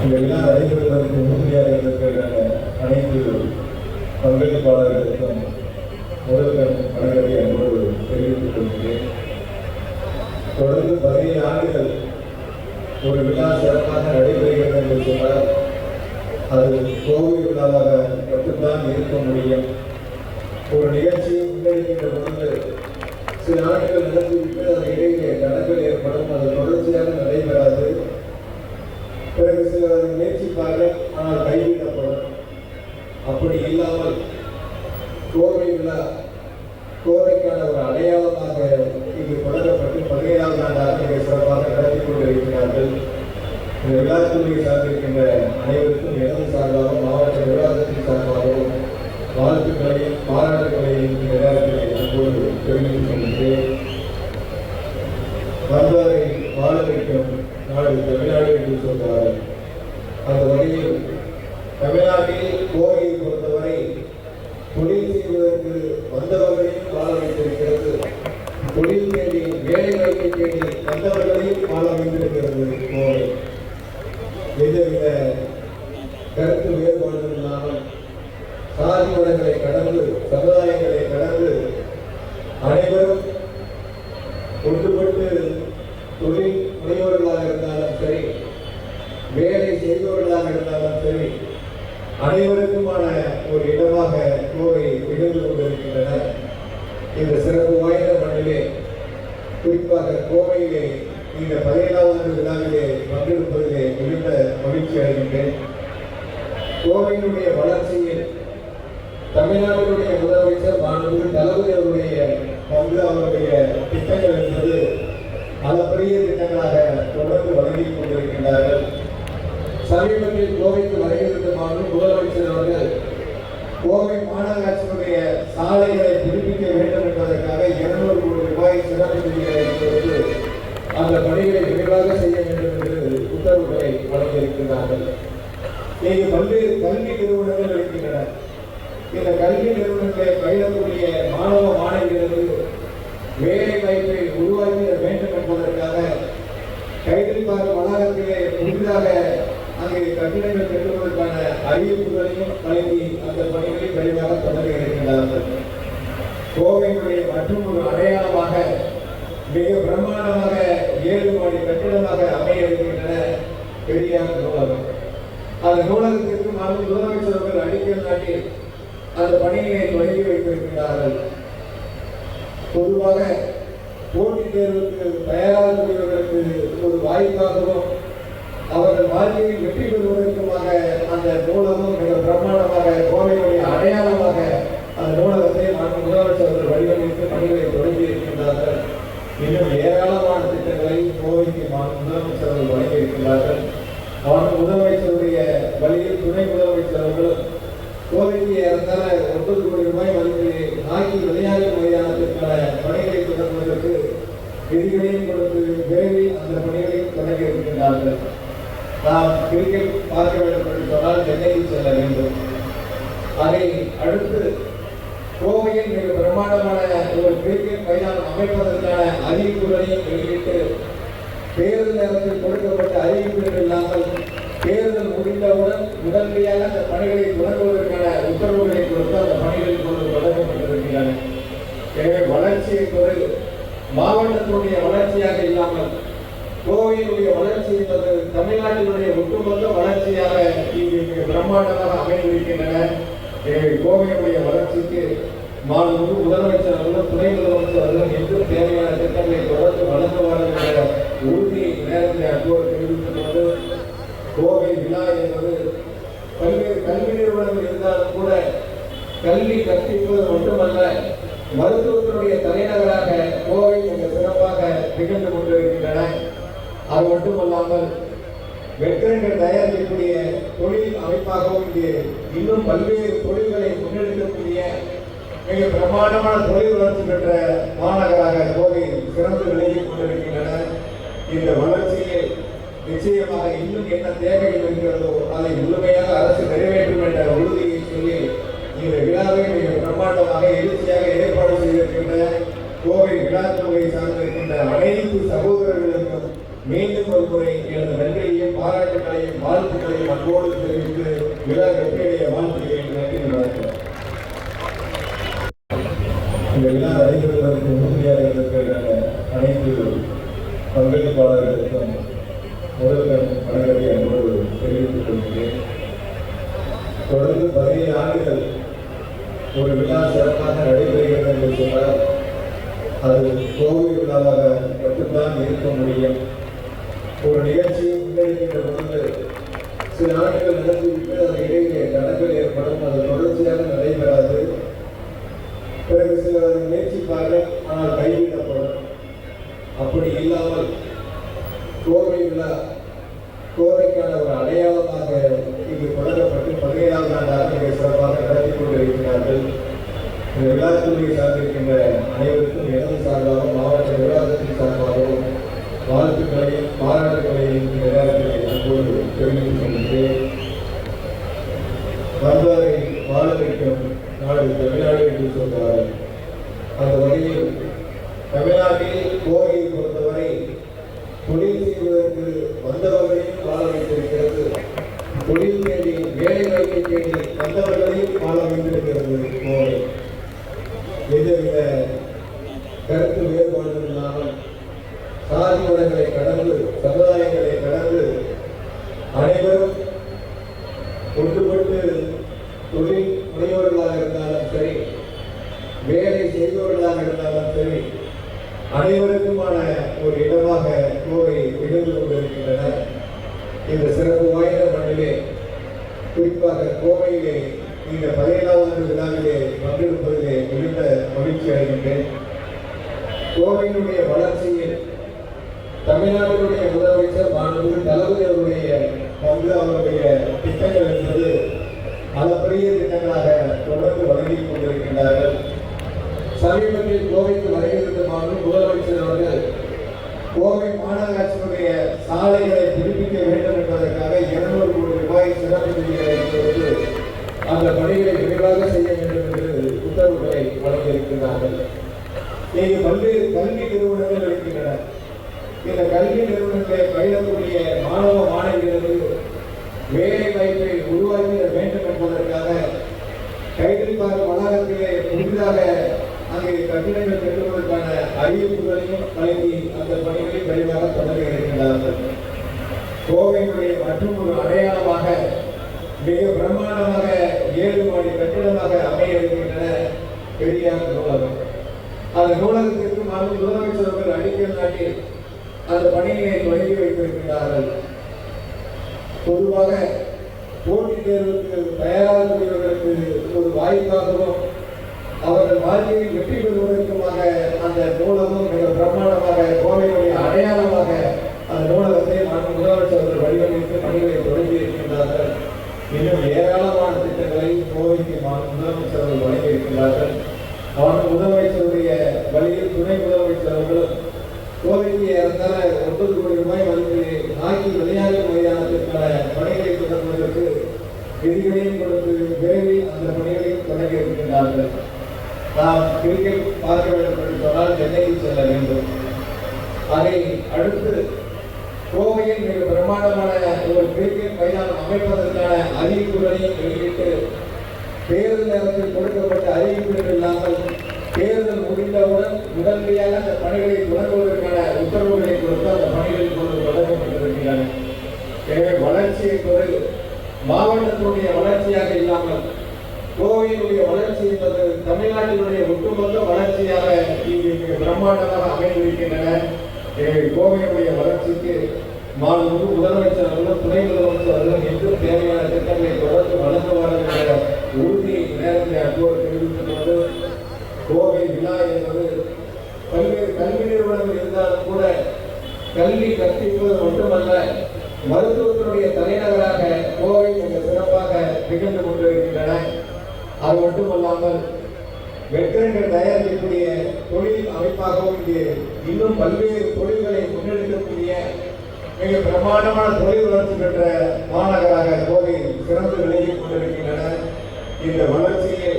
இந்த விழா நடைபெறுவதற்கு உறுதியாக இருக்கிற அனைத்து பங்களிப்பாளர்களுக்கும் முதல் வணக்கத்தை அன்போடு தெரிவித்துக் கொள்கிறேன். தொடர்ந்து 17 ஆண்டுகள் ஒரு விழா சிறப்பாக நடைபெறுகிறது என்று சொன்னால் அது கோவில் விழாவாக மட்டும்தான் இருக்க முடியும். ஒரு நிகழ்ச்சியை முன்னெடுக்கின்ற பொழுது சில ஆண்டுகள் நடந்துவிட்டு அந்த இடையிலே தடங்கள் ஏற்படும், அது தொடர்ச்சியாக நடைபெறாது. பிறகு சில முயற்சிப்பார்கள், ஆனால் கைவிடப்படும். அப்படி இல்லாமல் கோவை விழா கோவைக்கான ஒரு அடையாளமாக இங்கு தொடங்கப்பட்டு 17ஆவது ஆண்டாக மிக சிறப்பாக நடத்தி கொண்டிருக்கிறார்கள். இந்த விழாக்குழுவை சார்ந்திருக்கின்ற அனைவருக்கும் எனது சார்பாகவும் மாவட்ட நிர்வாகத்தின் சார்பாகவும் வாழ்த்துக்களையும் பாராட்டுகளையும் இந்த நேரத்தில் அன்போடு தெரிவித்துக் கொள்கிறேன். வந்தாரை வாழ வைக்கும் நாடு தமிழ்நாடு என்று சொல்வார்கள். அந்த வகையில் தமிழ்நாட்டில் கோவையை பொறுத்தவரை தொழில் செய்வதற்கு வந்தவர்களையும் வாழ வைத்திருக்கிறது, தொழில் தேடி வேலை வாய்ப்பை தேடி வந்தவர்களையும் வாழ வைத்திருக்கிறது கோவை. எந்தவித கருத்து வேறுபாடுகள் இல்லாமல் சாதி மதங்களை கடந்து சமுதாயங்களை கடந்து அனைவரும் ஒன்றுபட்டு தொழில் முனைவோர்களாக இருந்தாலும் சரி, வேலை செய்பவர்களாக இருந்தாலும் சரி, அனைவருக்குமான ஒரு இடமாக கோவை திகழ்ந்து கொண்டிருக்கின்றன. இந்த சிறப்பு வாய்ந்த மண்ணிலே, குறிப்பாக கோவையிலே இந்த 17ஆவது ஆண்டு விழாவிலே பங்கெடுப்பதிலே மிகுந்த மகிழ்ச்சி அடைகின்றேன். கோவையினுடைய வளர்ச்சியில் தமிழ்நாட்டினுடைய முதலமைச்சர் மாண்புமிகு தளபதி அவருடைய பங்கு, அவருடைய திட்டங்கள் என்பது அளப்பரிய திட்டங்களாக தொடர்ந்து வழங்கிக் கொண்டிருக்கின்றார்கள். சமீபத்தில் கோவைக்கு வருகிறது மாண்புமிகு முதலமைச்சர் அவர்கள் கோவை மாநகராட்சியினுடைய சாலைகளை புதுப்பிக்க வேண்டும் என்பதற்காக 200 கோடி ரூபாய் சிறப்பு நிதிகளை கொடுத்து அந்த பணிகளை விரைவாக செய்ய வேண்டும் என்று உத்தரவுகளை வழங்கியிருக்கிறார்கள். இங்கு பல்வேறு கல்வி நிறுவனங்கள் இருக்கின்றன. இந்த கல்வி நிறுவனங்களை பயிலக்கூடிய மாணவ மாணவிகளுக்கு வேலை வாய்ப்பை உருவாக்கிட வேண்டும் என்பதற்காக கைத்தறிப்பார் வளாகத்திலே புதிதாக அங்கே கட்டிடங்கள் கட்டுவதற்கான அறிவிப்புகளையும் வழங்கி அந்த பணிகளை விரைவாக தொடங்க இருக்கின்றார்கள். கோவையினுடைய மற்றும் ஒரு அடையாளமாக மிக பிரம்மாண்டமாக 7 மாடி கட்டிடமாக அமைய இருக்கின்றன பெரியார் நூலகம். அந்த நூலகத்திற்கு முதலமைச்சர் அவர்கள் அடிக்கல் நாட்டி அந்த பணியை தொடங்கி வைத்திருக்கிறார்கள். பொதுவாக போட்டித் தேர்வுக்கு தயாராகக்கூடியவர்களுக்கு ஒரு வாய்ப்பாகவும் அவர்கள் வாழ்க்கையில் வெற்றி பெறுவதற்குமாக அந்த நூலகம் மிக பிரம்மாண்டமாக கோவையுடைய அடையாளமாக அந்த நூலகத்தை முதலமைச்சர் அவர்கள் வடிவமைத்து பணிகளை தொடங்கி இருக்கின்றார்கள். இன்னும் ஏராளமான திட்டங்களை கோவைக்கு முதலமைச்சர் அவர்கள் வழங்கி இருக்கின்றார்கள். முதலமைச்சருடைய வழியில் துணை முதலமைச்சர் அவர்களும் கோவைக்கு ஏறத்தாழ 9 கோடி ரூபாய் மதிப்பில் ஹாக்கி விளையாட்டு மைதானத்திற்கான பணிகளை தொடங்குவதற்கு விதிகளையும் கொடுத்து விரைவில் அந்த பணிகளையும் தொடங்கி இருக்கின்றார்கள். நாம் கிரிக்கெட் பார்க்க வேண்டும் என்று சொன்னால் சென்னையில் செல்ல வேண்டும். அதை அடுத்து கோவையில் மிக பிரம்மாண்டமான ஒரு கிரிக்கெட் மைதானம் அமைப்பதற்கான அறிவிப்புகளையும் வெளியிட்டு தேர்தல் நேரத்தில் கொடுக்கப்பட்ட அறிவிப்புகள் இல்லாமல் தேர்தல் முடிந்தவுடன் உடனடியாக அந்த பணிகளை தொடங்குவதற்கான உத்தரவுகளை கொடுத்து அந்த பணிகள் தொடங்கப்பட்டிருக்கின்றன. எனவே வளர்ச்சி என்பது மாவட்டத்தினுடைய வளர்ச்சியாக இல்லாமல் கோவையினுடைய வளர்ச்சி என்பது தமிழ்நாட்டினுடைய ஒட்டுமொத்த வளர்ச்சியாக இங்கு மிக பிரம்மாண்டமாக அமைந்திருக்கின்றன. எனவே கோவையினுடைய வளர்ச்சிக்கு மாண்புமிகு முதலமைச்சர் அவர்களும் துணை முதலமைச்சர் அவர்களும் என்றும் தேவையான திட்டங்களை தொடர்ந்து வழங்குவார்கள் என்ற உறுதியை நேரத்தை அன்போடு தெரிவித்துக் கொண்டு கோவை விழா என்பது பல்வேறு கல்வி நிறுவனங்கள் இருந்தாலும் கூட கல்வி கற்பிப்பது மட்டுமல்ல, மருத்துவத்தினுடைய தலைநகராக கோவை மிக சிறப்பாக திகழ்ந்து கொண்டிருக்கின்றன. அது மட்டுமல்லாமல் வெற்றிடங்கள் தயாரிக்கக்கூடிய தொழில் அமைப்பாகவும் இங்கு இன்னும் பல்வேறு தொழில்களை முன்னெடுக்கக்கூடிய மிக பிரமாண்டமான தொழில் வளர்ச்சி பெற்ற மாநகராக கோவை சிறந்து விளங்கிக் கொண்டிருக்கின்றன. இந்த வளர்ச்சியை நிச்சயமாக இன்னும் என்ன தேவைகள் இருக்கிறதோ அதை முழுமையாக அரசு நிறைவேற்றும் என்ற உறுதியை சொல்லி இந்த விழாவை மிக பிரம்மாண்டமாக எழுச்சியாக ஏற்பாடு செய்திருக்கின்ற கோவை விழாத்துறை சார்ந்திருக்கின்ற அனைத்து சகோதரர்களுக்கும் மீண்டும் ஒரு முறை எனது நன்றியையும் பாராட்டுகளையும் வாழ்த்துக்களையும் அன்போடு தெரிவித்து விழா வெற்றியுடைய வாழ்த்துக்களை நன்றி வணக்கம். இந்த விழா நடைபெறுவதற்கு உறுதியாக இருந்திருக்கிற அனைத்து பங்களிப்பாளர்களுக்கும் முதல்வர் வணக்கத்தை அன்போடு தெரிவித்துக் கொள்கிறேன். தொடர்ந்து 17 ஆண்டுகள் ஒரு விழா சிறப்பாக நடைபெறுகிறது என்று சொன்னால் அது கோவில் விழாவாக மட்டும்தான் இருக்க முடியும். ஒரு நிகழ்ச்சியை முன்னெடுக்கின்ற பொழுது சில ஆண்டுகள் நடத்திவிட்டு அந்த இடையிலே தடங்கள் ஏற்படும், அது தொடர்ச்சியாக நடைபெறாது. பிறகு சிலர் முயற்சிப்பார்கள், ஆனால் கைவிடப்படும். அப்படி இல்லாமல் கோவை விழா கோவைக்கான ஒரு அடையாளமாக இங்கு தொடங்கப்பட்டு 17ஆவது ஆண்டாக மிக சிறப்பாக நடத்தி கொண்டிருக்கிறார்கள். இந்த விழாக்குழுவை சார்ந்திருக்கின்ற அனைவருக்கும் எனது சார்பாகவும் மாவட்ட நிர்வாகத்தின் சார்பாகவும் வாழ்த்துக்களையும் பாராட்டுகளையும் இந்த நேரத்தில் அன்போடு தெரிவித்துக் கொள்கிறேன். வந்தாரை வாழ வைக்கும் நாடு தமிழ்நாடு என்று சொல்வார்கள். அந்த வகையில் தமிழ்நாட்டில் கோவையை பொறுத்தவரை தொழில் செய்வதற்கு வந்தவர்களையும் வாழ வைத்திருக்கிறது, தொழில் தேடி வேலை வாய்ப்பை தேடி வந்தவர்களையும் வாழ வைத்திருக்கிறது கோவை. எந்தவித கருத்து வேறுபாடுகள் இல்லாமல் சாதி மதங்களை கடந்து சமுதாயங்களை கடந்து அனைவரும் ஒன்றுபட்டு தொழில் முனைவோர்களாக இருந்தாலும் சரி, வேலை செய்பவர்களாக இருந்தாலும் சரி, அனைவருக்குமான ஒரு இடமாக கோவை திகழ்ந்து கொண்டிருக்கின்றன. இந்த சிறப்பு வாய்ந்த மண்ணிலே, குறிப்பாக கோவையிலே இந்த 17ஆவது விழாவிலே பங்கெடுப்பதிலே மிகுந்த மகிழ்ச்சி அடைகின்றேன். கோவையினுடைய வளர்ச்சியில் தமிழ்நாட்டினுடைய முதலமைச்சர் மாண்புமிகு தளபதி அவருடைய பங்கு, அவருடைய திட்டங்கள் என்பது அளப்பரிய திட்டங்களாக தொடர்ந்து வழங்கிக் கொண்டிருக்கின்றார்கள். சமீபத்தில் கோவைக்கு வருகிறது முதலமைச்சர் அவர்கள் கோவை மாநகராட்சியினுடைய சாலைகளை புதுப்பிக்க வேண்டும் என்பதற்காக 200 கோடி ரூபாய் சிறப்பு நிதிகளை கொடுத்து அந்த பணிகளை விரைவாக செய்ய வேண்டும் என்று உத்தரவுகளை வழங்கியிருக்கிறார்கள். இங்கு பல்வேறு கல்வி நிறுவனங்கள் இருக்கின்றன. இந்த கல்வி நிறுவனங்களை பயிலக்கூடிய மாணவ மாணவிகளுக்கு வேலை வாய்ப்பை உருவாக்கிட வேண்டும் என்பதற்காக கைதிரிப்பார் வளாகத்திலே புதிதாக அங்கே கட்டிடங்கள் கட்டுவதற்கான அறிவிப்புகளையும் வழங்கி அந்த பணிகளை விரைவாக தொடங்க இருக்கின்றார்கள். கோவையினுடைய மற்றும் ஒரு அடையாளமாக மிக பிரம்மாண்டமாக 7 மாடி கட்டிடமாக அமைய இருக்கின்றன பெரியார் நூலகம். அந்த நூலகத்திற்கு முதலமைச்சர் அவர்கள் அடிக்கல் நாட்டி அந்த பணியை தொடங்கி வைத்திருக்கிறார்கள். பொதுவாக போட்டித் தேர்வுக்கு தயாராகக்கூடியவர்களுக்கு ஒரு வாய்ப்பாகவும் அவர்கள் வாழ்க்கையில் வெற்றி பெறுவதற்குமாக அந்த நூலகம் மிக பிரம்மாண்டமாக கோவையுடைய அடையாளமாக அந்த நூலகத்தை முதலமைச்சர் அவர்கள் வடிவமைத்து பணிகளை தொடங்கி இருக்கின்றார்கள். இன்னும் ஏராளமான திட்டங்களை கோவைக்கு முதலமைச்சர் அவர்கள் வழங்கி இருக்கின்றார்கள். முதலமைச்சருடைய வழியில் துணை முதலமைச்சர் அவர்களும் கோவைக்கு ஏறத்தாழ 9 கோடி ரூபாய் மதிப்பில் ஹாக்கி விளையாட்டு மைதானத்திற்கான பணிகளை தொடங்குவதற்கு விதிகளையும் கொடுத்து விரைவில் அந்த பணிகளையும் தொடங்கி இருக்கின்றார்கள். நாம் கிரிக்கெட் பார்க்க வேண்டும் என்று சொன்னால் சென்னைக்கு செல்ல வேண்டும். அதை அடுத்து கோவையில் மிக பிரம்மாண்டமான ஒரு கிரிக்கெட் மைதானம் அமைப்பதற்கான அறிவிப்புகளையும் வெளியிட்டு தேர்தல் நேரத்தில் கொடுக்கப்பட்ட அறிவிப்புகள் இல்லாமல் தேர்தல் முடிந்தவுடன் உடனடியாக அந்த பணிகளை தொடங்குவதற்கான உத்தரவுகளை கொடுத்து அந்த பணிகளில் தொடங்கப்பட்டிருக்கின்றன. எனவே வளர்ச்சி என்பது மாவட்டத்தினுடைய வளர்ச்சியாக இல்லாமல் கோவையினுடைய வளர்ச்சி என்பது தமிழ்நாட்டினுடைய ஒட்டுமொத்த வளர்ச்சியாக இங்கு மிக பிரம்மாண்டமாக அமைந்திருக்கின்றன. எனவே கோவையினுடைய வளர்ச்சிக்கு மாண்புமிகு முதலமைச்சர் அவர்களும் துணை முதலமைச்சர் அவர்களும் என்றும் தேவையான திட்டங்களை தொடர்ந்து வழங்குவார்கள் என்ற உறுதியை நேரத்தை அன்போடு தெரிவித்துக் கொண்டு, கோவை விழா என்பது பல்வேறு கல்வி நிறுவனங்கள் இருந்தாலும் கூட கல்வி கற்பிப்பது மட்டுமல்ல, மருத்துவத்தினுடைய தலைநகராக கோவை மிக சிறப்பாக திகழ்ந்து கொண்டிருக்கின்றன. அது மட்டுமல்லாமல் வெற்றிடங்கள் தயாரிக்கக்கூடிய தொழில் அமைப்பாகவும் இங்கே இன்னும் பல்வேறு தொழில்களை முன்னெடுக்கக்கூடிய மிக பிரமாண்டமான தொழில் வளர்ச்சி பெற்ற மாநகராக கோவை சிறந்து விளங்கிக் கொண்டிருக்கின்றன. இந்த வளர்ச்சியை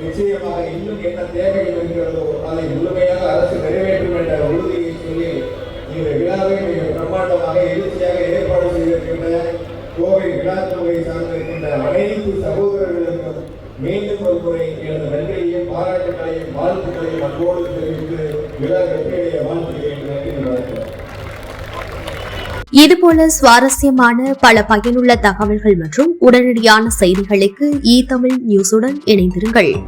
நிச்சயமாக இன்னும் என்ன தேவைகள் இருக்கிறதோ அதை முழுமையாக அரசு நிறைவேற்றும் என்ற உறுதியை சொல்லி இந்த விழாவை மிக பிரமாண்ட பிரம்மாண்டமாக எழுச்சியாக ஏற்பாடு செய்திருக்கின்ற கோவை விழாத்துறை சார்ந்திருக்கின்ற அனைத்து சகோதரர்களுக்கும் மீண்டும் ஒரு முறை எனது நன்றியையும் பாராட்டுகளையும் வாழ்த்துக்களையும் அன்போடு தெரிவித்து விழா வெற்றியடைய வாழ்த்துகிறேன். நன்றி வணக்கம். இதுபோல சுவாரஸ்யமான பல பயனுள்ள தகவல்கள் மற்றும் உடனடியான செய்திகளுக்கு தமிழ் நியூஸுடன் இணைந்திருங்கள்.